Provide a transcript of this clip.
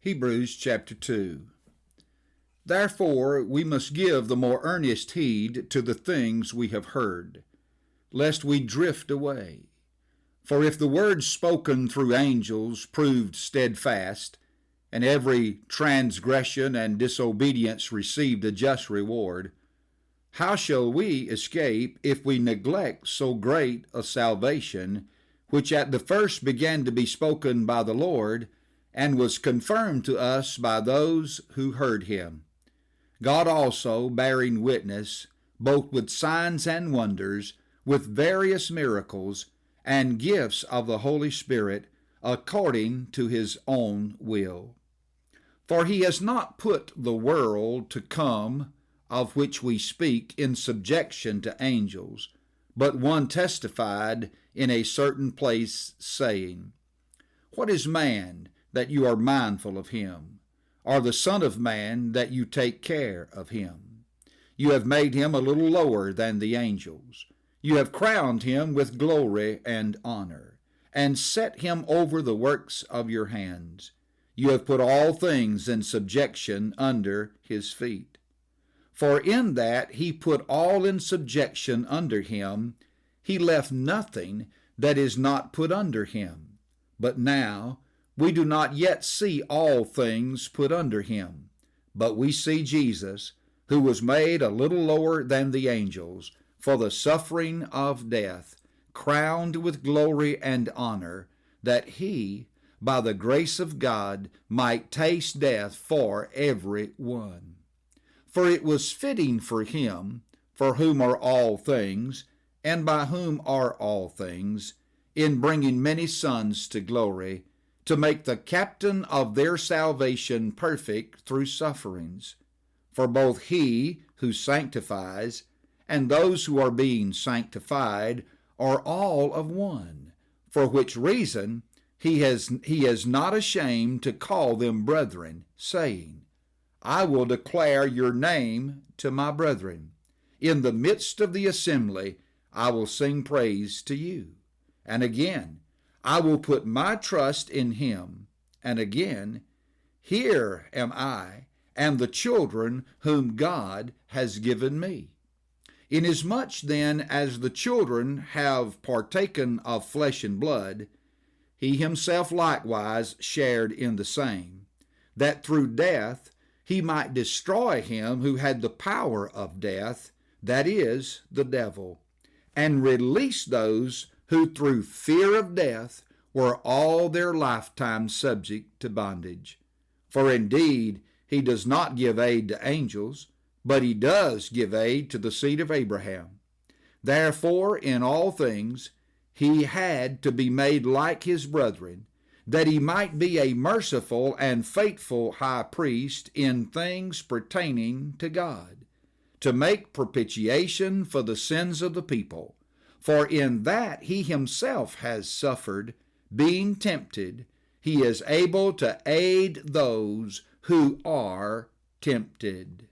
Hebrews chapter 2. Therefore we must give the more earnest heed to the things we have heard, lest we drift away. For if the words spoken through angels proved steadfast, and every transgression and disobedience received a just reward, how shall we escape if we neglect so great a salvation, which at the first began to be spoken by the Lord, and was confirmed to us by those who heard him? God also bearing witness, both with signs and wonders, with various miracles, and gifts of the Holy Spirit, according to his own will. For he has not put the world to come, of which we speak, in subjection to angels, but one testified in a certain place, saying, What is man, that you are mindful of him, or the Son of Man, that you take care of him? You have made him a little lower than the angels. You have crowned him with glory and honor, and set him over the works of your hands. You have put all things in subjection under his feet. For in that he put all in subjection under him, he left nothing that is not put under him. But now we do not yet see all things put under him, but we see Jesus, who was made a little lower than the angels, for the suffering of death, crowned with glory and honor, that he, by the grace of God, might taste death for every one. For it was fitting for him, for whom are all things, and by whom are all things, in bringing many sons to glory, to make the captain of their salvation perfect through sufferings. For both he who sanctifies and those who are being sanctified are all of one, for which reason he is not ashamed to call them brethren, saying, I will declare your name to my brethren. In the midst of the assembly I will sing praise to you. And again, I will put my trust in him. And again, here am I and the children whom God has given me. Inasmuch then as the children have partaken of flesh and blood, he himself likewise shared in the same, that through death he might destroy him who had the power of death, that is, the devil, and release those who through fear of death were all their lifetime subject to bondage. For indeed he does not give aid to angels, but he does give aid to the seed of Abraham. Therefore in all things he had to be made like his brethren, that he might be a merciful and faithful high priest in things pertaining to God, to make propitiation for the sins of the people. For in that he himself has suffered, being tempted, he is able to aid those who are tempted.